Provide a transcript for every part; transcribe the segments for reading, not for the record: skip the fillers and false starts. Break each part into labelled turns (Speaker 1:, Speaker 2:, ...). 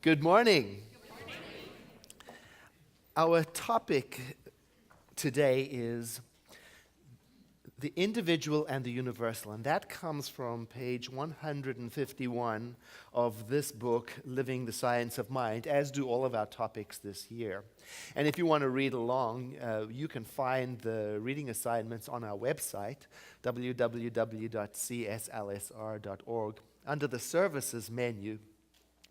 Speaker 1: Good morning. Our topic today is the individual and the universal, and that comes from page 151 of this book, Living the Science of Mind, as do all of our topics this year. And if you want to read along, you can find the reading assignments on our website, www.cslsr.org, under the Services menu.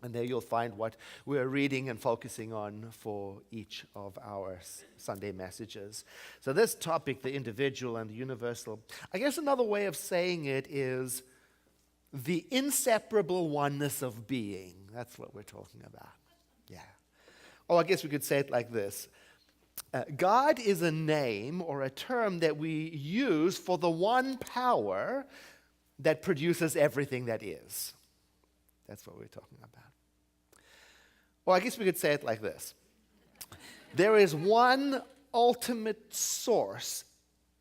Speaker 1: And there you'll find what we're reading and focusing on for each of our Sunday messages. So this topic, the individual and the universal, I guess another way of saying it is the inseparable oneness of being. That's what we're talking about. Yeah. Or I guess we could say it like this. God is a name or a term that we use for the one power that produces everything that is. That's what we're talking about. Or I guess we could say it like this. There is one ultimate source,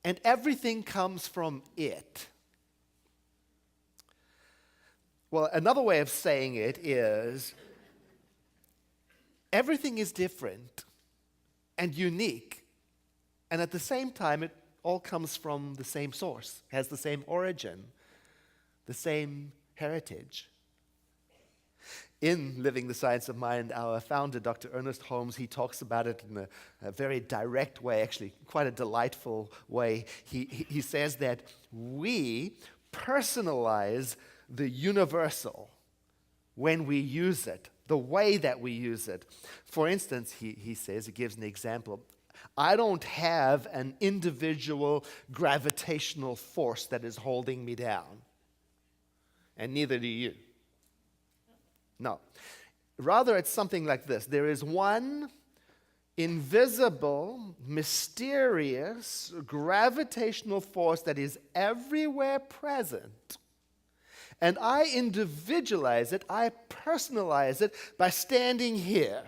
Speaker 1: and everything comes from it. Well, another way of saying it is everything is different and unique, and at the same time, it all comes from the same source, has the same origin, the same heritage. In Living the Science of Mind, our founder, Dr. Ernest Holmes, he talks about it in a very direct way, actually quite a delightful way. He says that we personalize the universal when we use it, the way that we use it. For instance, he says, he gives an example. I don't have an individual gravitational force that is holding me down, and neither do you. No. Rather, it's something like this. There is one invisible, mysterious, gravitational force that is everywhere present. And I individualize it, I personalize it by standing here.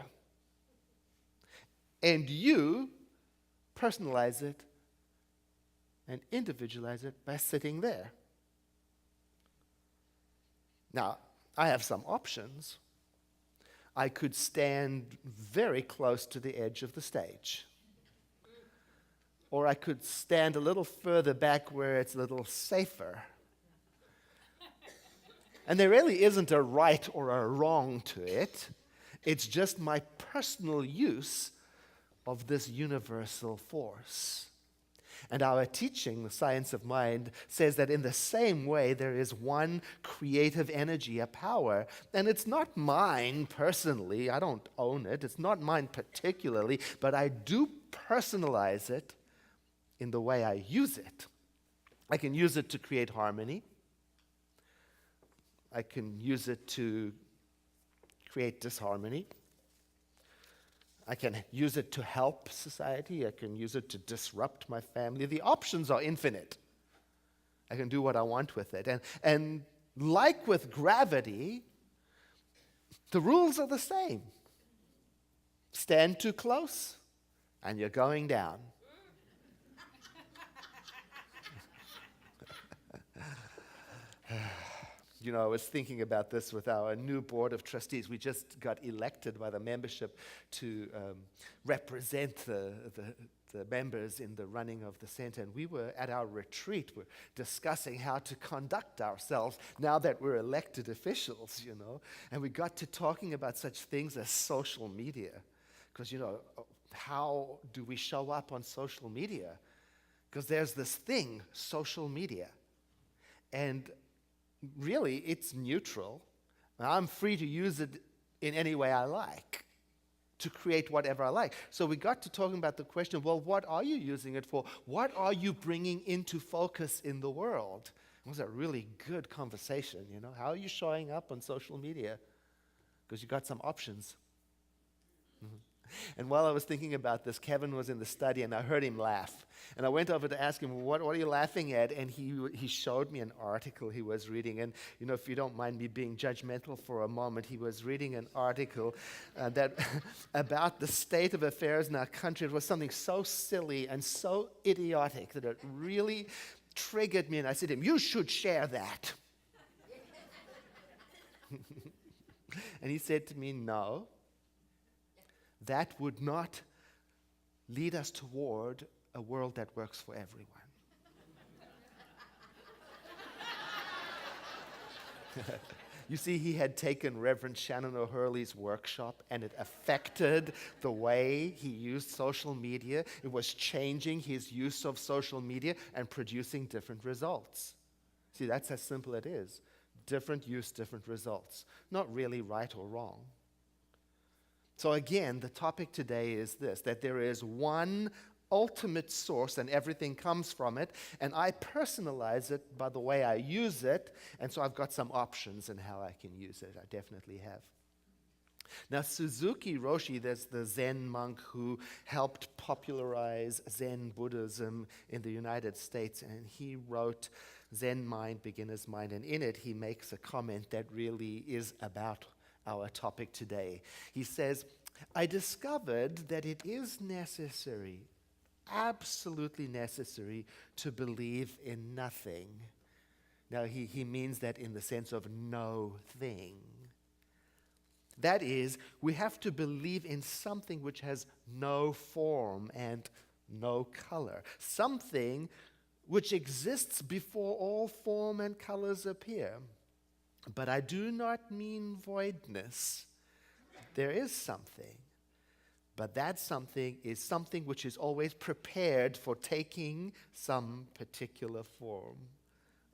Speaker 1: And you personalize it and individualize it by sitting there. Now, I have some options. I could stand very close to the edge of the stage. Or I could stand a little further back where it's a little safer. And there really isn't a right or a wrong to it. It's just my personal use of this universal force. And our teaching, the science of mind, says that in the same way there is one creative energy, a power, and it's not mine personally. I don't own it. It's not mine particularly, but I do personalize it in the way I use it. I can use it to create harmony. I can use it to create disharmony. I can use it to help society. I can use it to disrupt my family. The options are infinite. I can do what I want with it. And like with gravity, the rules are the same. Stand too close, and you're going down. You know, I was thinking about this with our new board of trustees. We just got elected by the membership to represent the members in the running of the center. And we were at our retreat, we're discussing how to conduct ourselves now that we're elected officials, you know. And we got to talking about such things as social media. Because, you know, how do we show up on social media? Because there's this thing, social media. And really, it's neutral. I'm free to use it in any way I like, to create whatever I like. So we got to talking about the question, well, what are you using it for? What are you bringing into focus in the world? It was a really good conversation, you know. How are you showing up on social media? Because you got some options. Mm-hmm. And while I was thinking about this, Kevin was in the study, and I heard him laugh. And I went over to ask him, what are you laughing at? And he showed me an article he was reading. And, you know, if you don't mind me being judgmental for a moment, he was reading an article that about the state of affairs in our country. It was something so silly and so idiotic that it really triggered me. And I said to him, you should share that. And he said to me, no, that would not lead us toward a world that works for everyone. You see, he had taken Reverend Shannon O'Hurley's workshop, and it affected the way he used social media. It was changing his use of social media and producing different results. See, that's how simple it is. Different use, different results. Not really right or wrong. So again, the topic today is this, that there is one ultimate source and everything comes from it, and I personalize it by the way I use it, and so I've got some options in how I can use it. I definitely have. Now, Suzuki Roshi, there's the Zen monk who helped popularize Zen Buddhism in the United States, and he wrote Zen Mind, Beginner's Mind, and in it he makes a comment that really is about our topic today. He says, I discovered that it is necessary, absolutely necessary, to believe in nothing. Now, he means that in the sense of no thing. That is, we have to believe in something which has no form and no color. Something which exists before all form and colors appear. But I do not mean voidness. There is something. But that something is something which is always prepared for taking some particular form.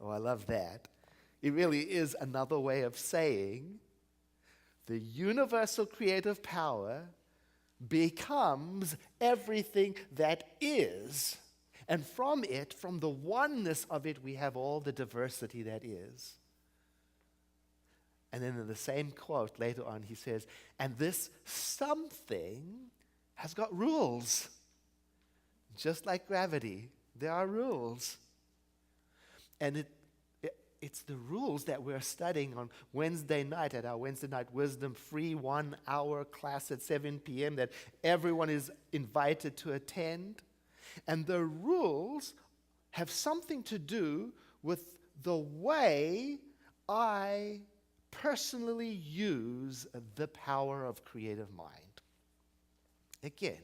Speaker 1: Oh, I love that. It really is another way of saying the universal creative power becomes everything that is. And from it, from the oneness of it, we have all the diversity that is. And then in the same quote later on, he says, and this something has got rules. Just like gravity, there are rules. And it's the rules that we're studying on Wednesday night at our Wednesday Night Wisdom free 1-hour class at 7 p.m. that everyone is invited to attend. And the rules have something to do with the way I personally use the power of creative mind. Again,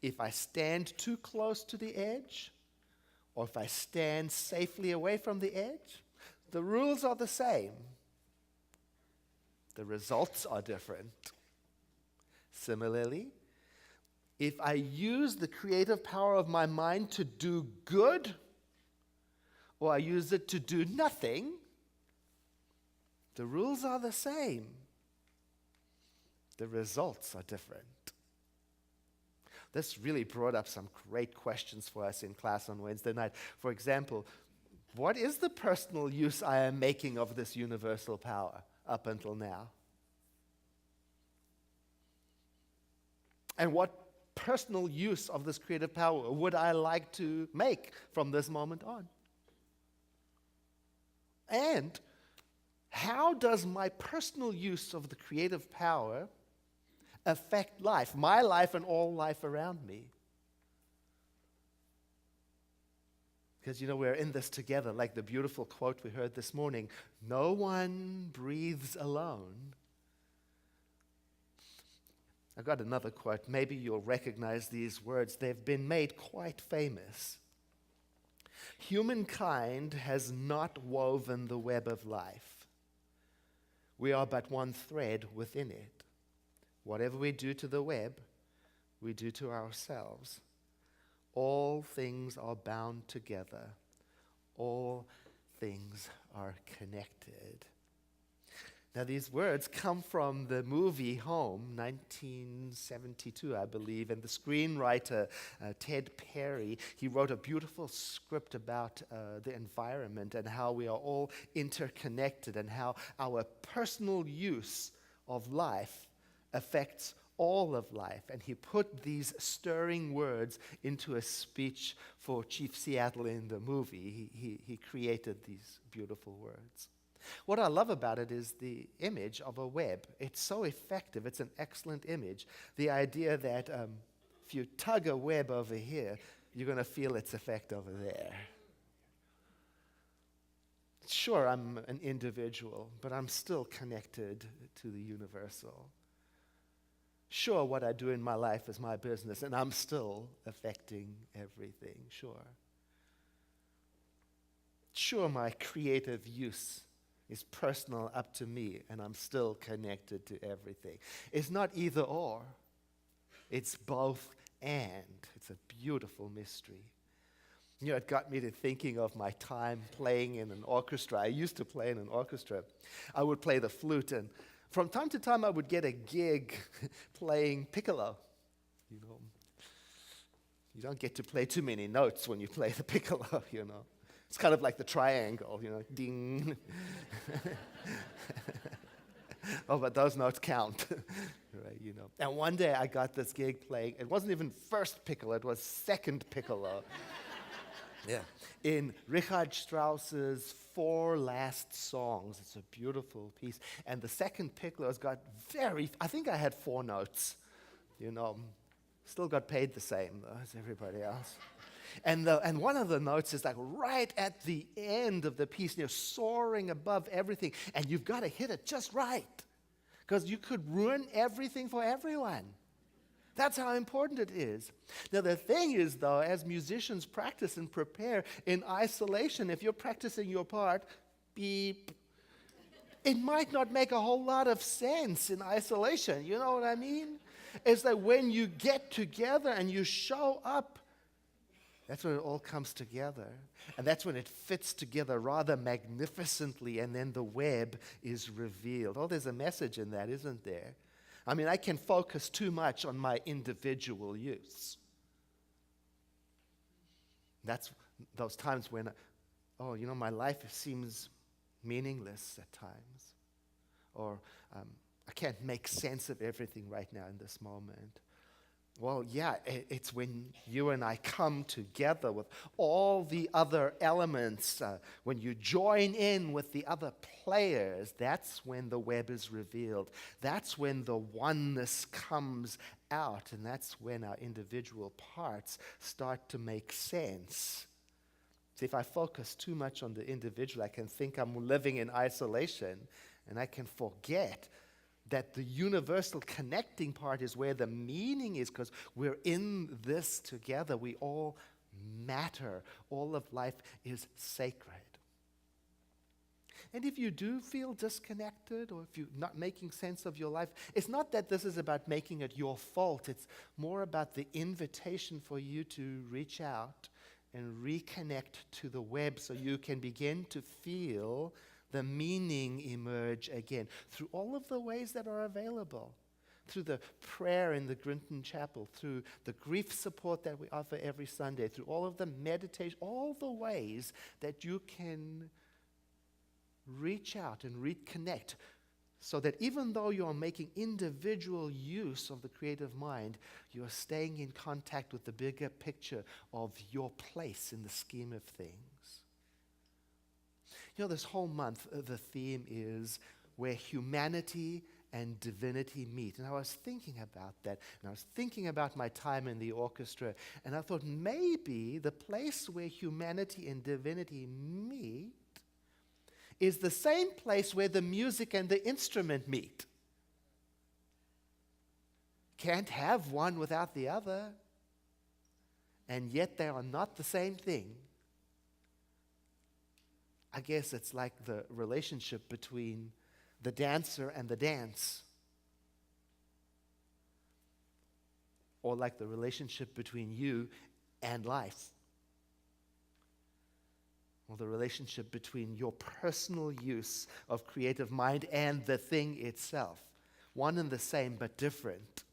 Speaker 1: if I stand too close to the edge, or if I stand safely away from the edge, the rules are the same. The results are different. Similarly, if I use the creative power of my mind to do good, or I use it to do nothing, the rules are the same. The results are different. This really brought up some great questions for us in class on Wednesday night. For example, what is the personal use I am making of this universal power up until now? And what personal use of this creative power would I like to make from this moment on? And how does my personal use of the creative power affect life, my life and all life around me? Because, we're in this together, like the beautiful quote we heard this morning, no one breathes alone. I got another quote. Maybe you'll recognize these words. They've been made quite famous. Humankind has not woven the web of life. We are but one thread within it. Whatever we do to the web, we do to ourselves. All things are bound together. All things are connected. Now, these words come from the movie Home, 1972, I believe, and the screenwriter, Ted Perry, he wrote a beautiful script about the environment and how we are all interconnected and how our personal use of life affects all of life. And he put these stirring words into a speech for Chief Seattle in the movie. He created these beautiful words. What I love about it is the image of a web. It's so effective. It's an excellent image. The idea that if you tug a web over here, you're going to feel its effect over there. Sure, I'm an individual, but I'm still connected to the universal. Sure, what I do in my life is my business, and I'm still affecting everything, sure. Sure, my creative use is personal up to me, and I'm still connected to everything. It's not either or. It's both and. It's a beautiful mystery. You know, it got me to thinking of my time playing in an orchestra. I used to play in an orchestra. I would play the flute, and from time to time I would get a gig playing piccolo. You know, you don't get to play too many notes when you play the piccolo, you know. It's kind of like the triangle, you know, ding. Oh, but those notes count, right, you know. And one day I got this gig playing, it wasn't even first piccolo, it was second piccolo. Yeah. In Richard Strauss's Four Last Songs. It's a beautiful piece. And the second piccolo's got I think I had 4 notes, you know. Still got paid the same, though, as everybody else. And one of the notes is like right at the end of the piece, you know, soaring above everything. And you've got to hit it just right, because you could ruin everything for everyone. That's how important it is. Now, the thing is, though, as musicians practice and prepare in isolation, if you're practicing your part, beep, it might not make a whole lot of sense in isolation. You know what I mean? It's that when you get together and you show up, that's when it all comes together. And that's when it fits together rather magnificently, and then the web is revealed. Oh, there's a message in that, isn't there? I mean, I can focus too much on my individual use. That's those times when, my life seems meaningless at times. Or I can't make sense of everything right now in this moment. Well, yeah, it's when you and I come together with all the other elements, when you join in with the other players, that's when the web is revealed. That's when the oneness comes out, and that's when our individual parts start to make sense. See, if I focus too much on the individual, I can think I'm living in isolation, and I can forget that the universal connecting part is where the meaning is, because we're in this together. We all matter. All of life is sacred. And if you do feel disconnected, or if you're not making sense of your life, it's not that this is about making it your fault. It's more about the invitation for you to reach out and reconnect to the web, so you can begin to feel the meaning emerge again through all of the ways that are available, through the prayer in the Grinton Chapel, through the grief support that we offer every Sunday, through all of the meditation, all the ways that you can reach out and reconnect, so that even though you're making individual use of the creative mind, you're staying in contact with the bigger picture of your place in the scheme of things. You know, this whole month, the theme is where humanity and divinity meet. And I was thinking about that, and I was thinking about my time in the orchestra, and I thought maybe the place where humanity and divinity meet is the same place where the music and the instrument meet. Can't have one without the other, and yet they are not the same thing. I guess it's like the relationship between the dancer and the dance, or like the relationship between you and life, or the relationship between your personal use of creative mind and the thing itself. One and the same, but different.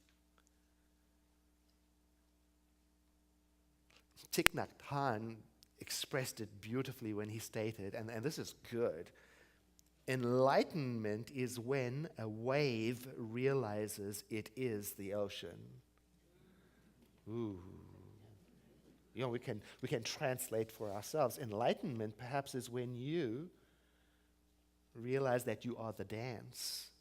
Speaker 1: Thich Nhat Hanh expressed it beautifully when he stated, and this is good, enlightenment is when a wave realizes it is the ocean. Ooh. You know, we can translate for ourselves. Enlightenment perhaps is when you realize that you are the dance,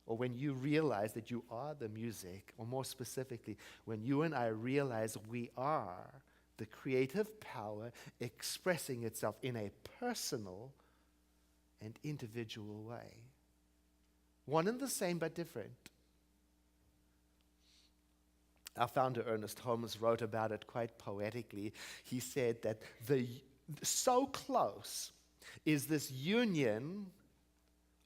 Speaker 1: or when you realize that you are the music, or more specifically, when you and I realize we are the creative power expressing itself in a personal and individual way. One and the same, but different. Our founder, Ernest Holmes, wrote about it quite poetically. He said that so close is this union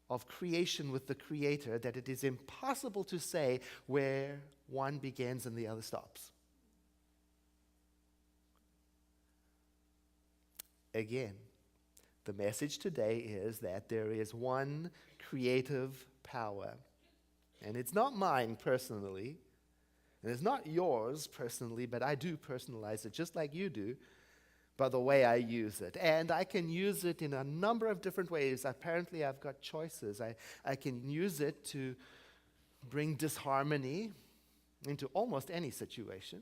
Speaker 1: of creation with the Creator that it is impossible to say where one begins and the other stops. Again, the message today is that there is one creative power, and it's not mine personally, and it's not yours personally, but I do personalize it just like you do by the way I use it. And I can use it in a number of different ways. Apparently, I've got choices. I can use it to bring disharmony into almost any situation.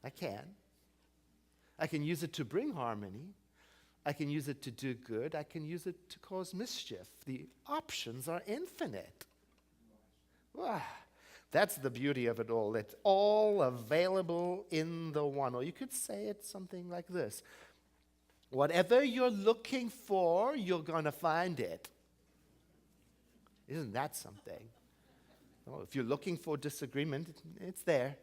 Speaker 1: I can. I can use it to bring harmony. I can use it to do good. I can use it to cause mischief. The options are infinite. Wow. That's the beauty of it all. It's all available in the one. Or you could say it something like this. Whatever you're looking for, you're going to find it. Isn't that something? Well, if you're looking for disagreement, it's there.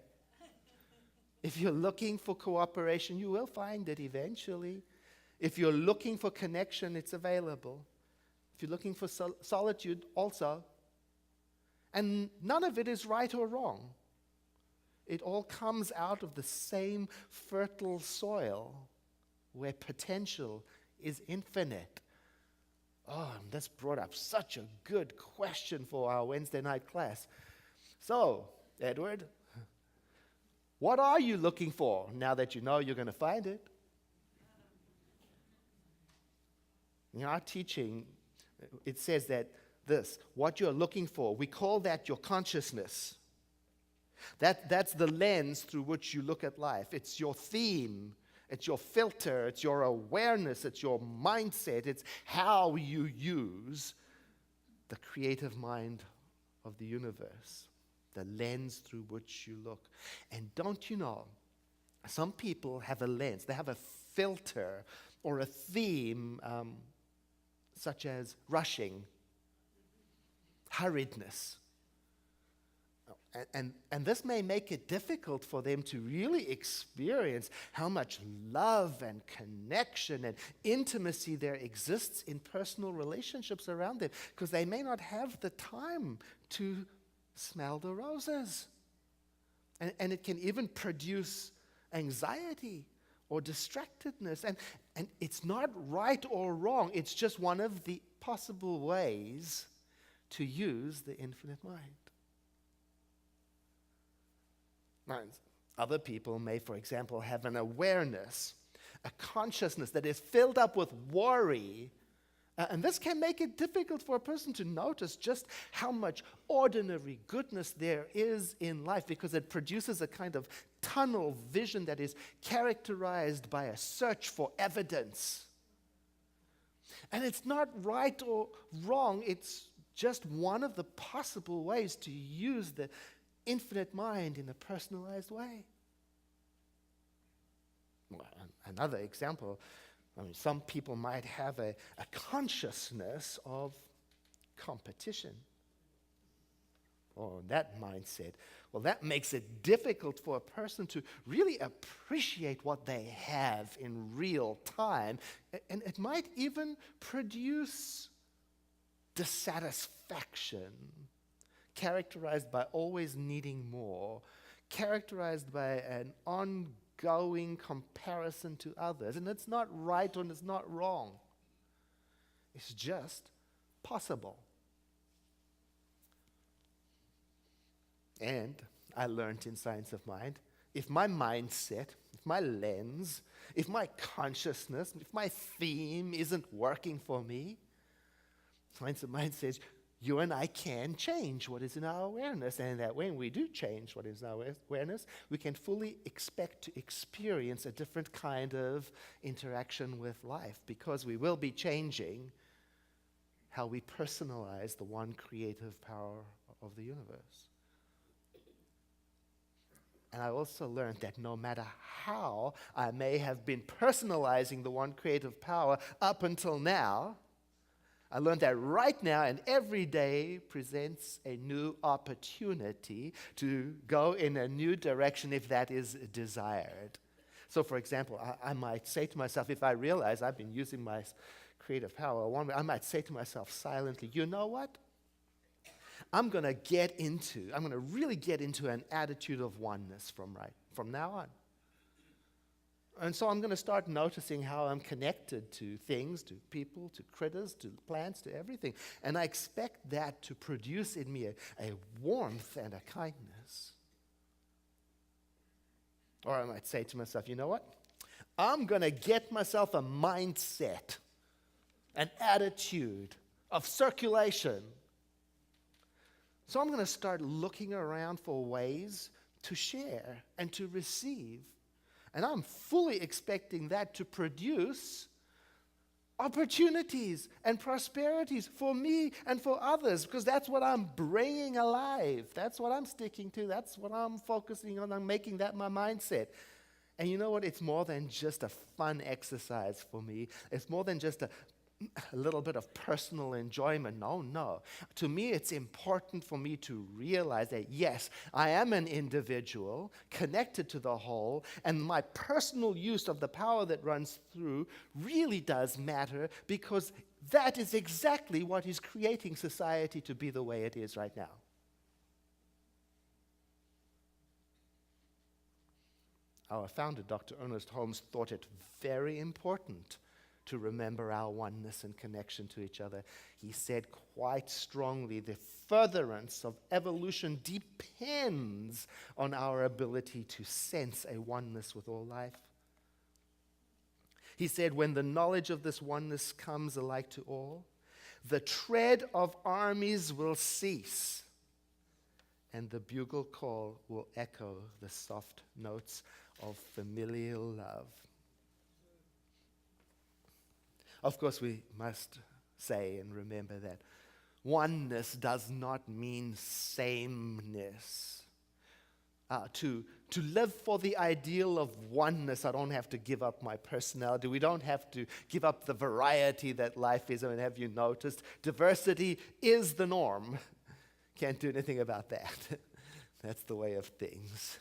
Speaker 1: If you're looking for cooperation, you will find it eventually. If you're looking for connection, it's available. If you're looking for solitude, also. And none of it is right or wrong. It all comes out of the same fertile soil where potential is infinite. Oh, and this brought up such a good question for our Wednesday night class. So, Edward, what are you looking for now that you know you're going to find it? In our teaching, it says that what you're looking for, we call that your consciousness. That's the lens through which you look at life. It's your theme. It's your filter. It's your awareness. It's your mindset. It's how you use the creative mind of the universe, the lens through which you look. And don't you know, some people have a lens. They have a filter or a theme such as rushing, hurriedness. And this may make it difficult for them to really experience how much love and connection and intimacy there exists in personal relationships around them, because they may not have the time to smell the roses. And it can even produce anxiety or distractedness. And it's not right or wrong. It's just one of the possible ways to use the infinite mind. Now, other people may, for example, have an awareness, a consciousness that is filled up with worry. And this can make it difficult for a person to notice just how much ordinary goodness there is in life, because it produces a kind of tunnel vision that is characterized by a search for evidence. And it's not right or wrong. It's just one of the possible ways to use the infinite mind in a personalized way. Well, another example, some people might have a consciousness of competition. Or that mindset. Well, that makes it difficult for a person to really appreciate what they have in real time. And it might even produce dissatisfaction, characterized by always needing more, characterized by an ongoing comparison to others. And it's not right and it's not wrong. It's just possible. And I learned in Science of Mind, if my mindset, if my lens, if my consciousness, if my theme isn't working for me, Science of Mind says, you and I can change what is in our awareness. And that when we do change what is in our awareness, we can fully expect to experience a different kind of interaction with life, because we will be changing how we personalize the one creative power of the universe. And I also learned that no matter how I may have been personalizing the one creative power up until now, I learned that right now and every day presents a new opportunity to go in a new direction if that is desired. So, for example, I might say to myself, if I realize I've been using my creative power, I might say to myself silently, you know what? I'm going to really get into an attitude of oneness from now on. And so I'm going to start noticing how I'm connected to things, to people, to critters, to plants, to everything. And I expect that to produce in me a warmth and a kindness. Or I might say to myself, you know what? I'm going to get myself a mindset, an attitude of circulation. So I'm going to start looking around for ways to share and to receive. And I'm fully expecting that to produce opportunities and prosperities for me and for others, because that's what I'm bringing alive. That's what I'm sticking to. That's what I'm focusing on. I'm making that my mindset. And you know what? It's more than just a fun exercise for me. It's more than just a little bit of personal enjoyment. No. To me, it's important for me to realize that, yes, I am an individual connected to the whole, and my personal use of the power that runs through really does matter, because that is exactly what is creating society to be the way it is right now. Our founder, Dr. Ernest Holmes, thought it very important to remember our oneness and connection to each other. He said quite strongly, the furtherance of evolution depends on our ability to sense a oneness with all life. He said, when the knowledge of this oneness comes alike to all, the tread of armies will cease, and the bugle call will echo the soft notes of familial love. Of course, we must say and remember that oneness does not mean sameness. To live for the ideal of oneness, I don't have to give up my personality. We don't have to give up the variety that life is. I mean, have you noticed? Diversity is the norm. Can't do anything about that. That's the way of things.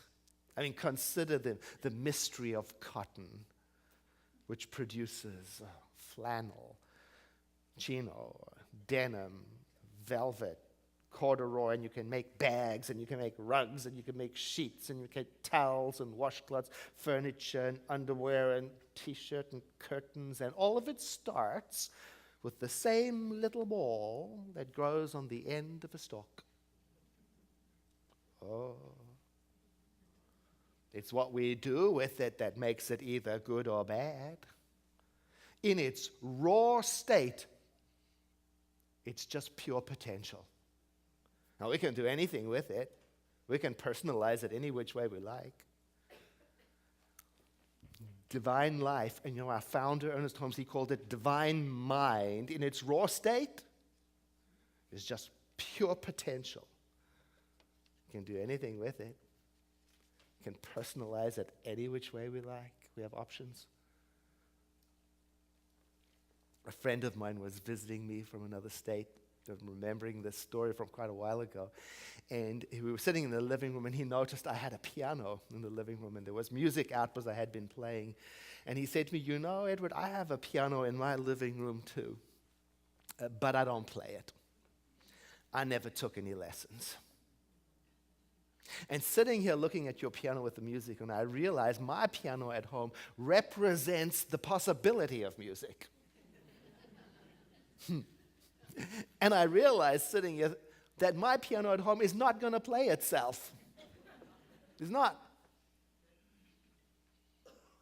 Speaker 1: I mean, consider the mystery of cotton, which produces flannel, chino, denim, velvet, corduroy, and you can make bags, and you can make rugs, and you can make sheets, and you can make towels and washcloths, furniture and underwear and t-shirt and curtains, and all of it starts with the same little ball that grows on the end of a stalk. Oh. It's what we do with it that makes it either good or bad. In its raw state, it's just pure potential. Now, we can do anything with it. We can personalize it any which way we like. Divine life, and our founder, Ernest Holmes, he called it divine mind. In its raw state, is just pure potential. We can do anything with it. We can personalize it any which way we like. We have options. A friend of mine was visiting me from another state. I'm remembering this story from quite a while ago. And we were sitting in the living room, and he noticed I had a piano in the living room, and there was music out because I had been playing. And he said to me, you know, Edward, I have a piano in my living room too, but I don't play it. I never took any lessons. And sitting here looking at your piano with the music, and I realized my piano at home represents the possibility of music. And I realized sitting here that my piano at home is not going to play itself. It's not.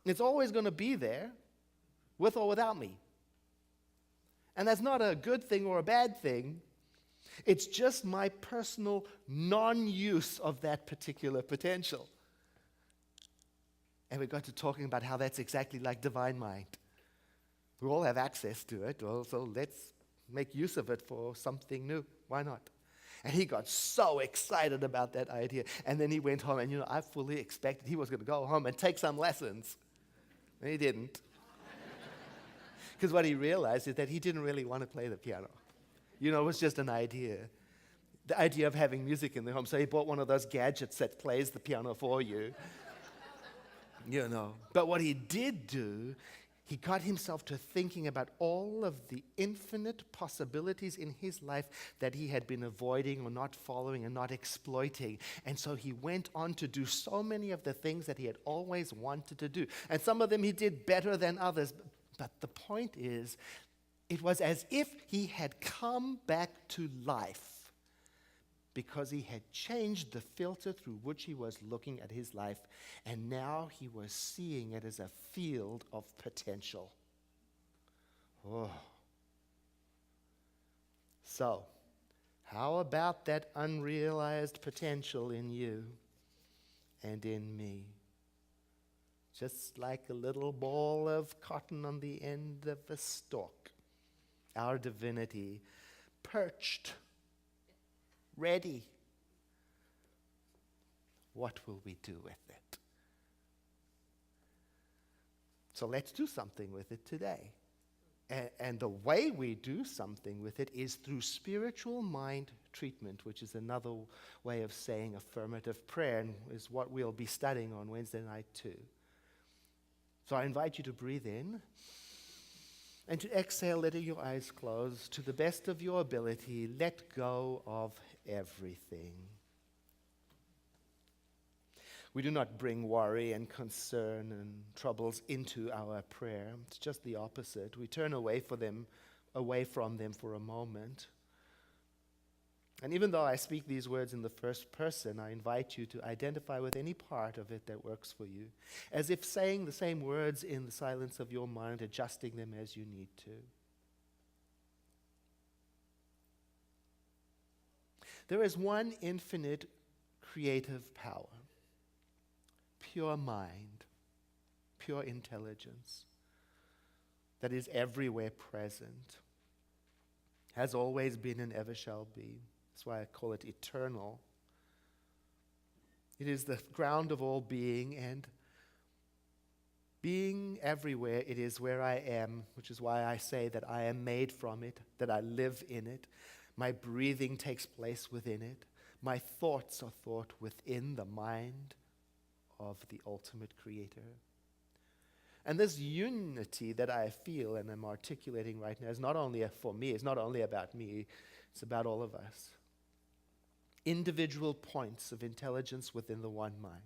Speaker 1: It's always going to be there, with or without me. And that's not a good thing or a bad thing. It's just my personal non-use of that particular potential. And we got to talking about how that's exactly like divine mind. We all have access to it, so let's make use of it for something new. Why not? And he got so excited about that idea. And then he went home, and I fully expected he was going to go home and take some lessons. And he didn't. Because what he realized is that he didn't really want to play the piano. It was just an idea. The idea of having music in the home. So he bought one of those gadgets that plays the piano for you. But what he did do, he got himself to thinking about all of the infinite possibilities in his life that he had been avoiding or not following and not exploiting. And so he went on to do so many of the things that he had always wanted to do. And some of them he did better than others. But the point is, it was as if he had come back to life because he had changed the filter through which he was looking at his life, and now he was seeing it as a field of potential. Oh. So, how about that unrealized potential in you and in me? Just like a little ball of cotton on the end of a stalk. Our divinity perched, ready. What will we do with it? So let's do something with it today. And the way we do something with it is through spiritual mind treatment, which is another way of saying affirmative prayer, and is what we'll be studying on Wednesday night too. So I invite you to breathe in and to exhale, letting your eyes close. To the best of your ability, let go of everything. We do not bring worry and concern and troubles into our prayer. It's just the opposite. We turn away from them for a moment. And even though I speak these words in the first person, I invite you to identify with any part of it that works for you, as if saying the same words in the silence of your mind, adjusting them as you need to. There is one infinite creative power, pure mind, pure intelligence, that is everywhere present, has always been and ever shall be. That's why I call it eternal. It is the ground of all being, and being everywhere, it is where I am, which is why I say that I am made from it, that I live in it. My breathing takes place within it. My thoughts are thought within the mind of the ultimate creator. And this unity that I feel and am articulating right now is not only for me, it's not only about me, it's about all of us. Individual points of intelligence within the one mind.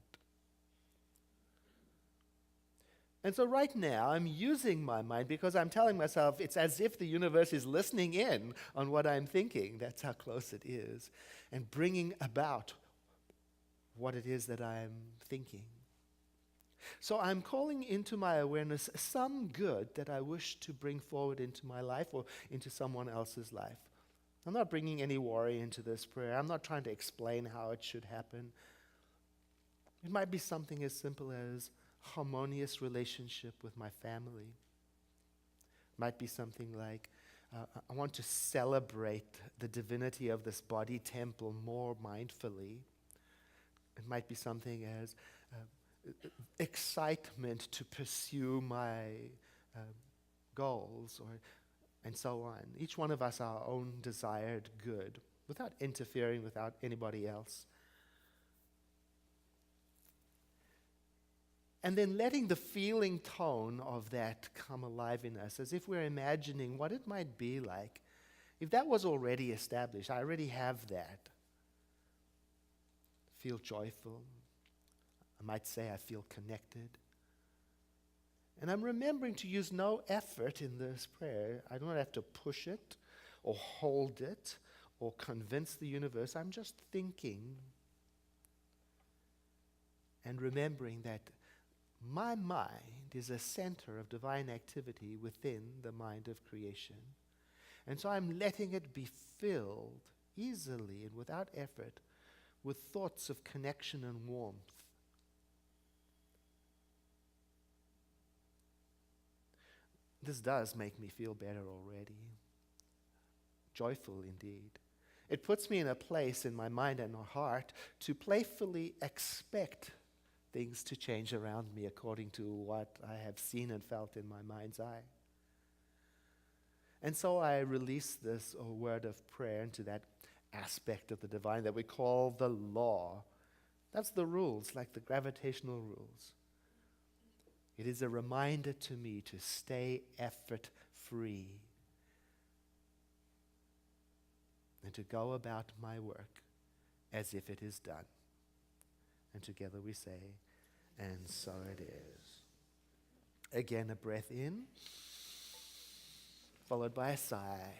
Speaker 1: And so right now, I'm using my mind because I'm telling myself it's as if the universe is listening in on what I'm thinking. That's how close it is. And bringing about what it is that I'm thinking. So I'm calling into my awareness some good that I wish to bring forward into my life or into someone else's life. I'm not bringing any worry into this prayer. I'm not trying to explain how it should happen. It might be something as simple as harmonious relationship with my family. It might be something like, I want to celebrate the divinity of this body temple more mindfully. It might be something as excitement to pursue my goals, and so on. Each one of us our own desired good, without interfering without anybody else. And then letting the feeling tone of that come alive in us, as if we're imagining what it might be like if that was already established. I already have that. Feel joyful. I might say I feel connected. And I'm remembering to use no effort in this prayer. I don't have to push it or hold it or convince the universe. I'm just thinking and remembering that my mind is a center of divine activity within the mind of creation. And so I'm letting it be filled easily and without effort with thoughts of connection and warmth. This does make me feel better already. Joyful indeed. It puts me in a place in my mind and my heart to playfully expect things to change around me according to what I have seen and felt in my mind's eye. And so I release this word of prayer into that aspect of the divine that we call the law. That's the rules, like the gravitational rules. It is a reminder to me to stay effort-free and to go about my work as if it is done. And together we say, and so it is. Again, a breath in, followed by a sigh.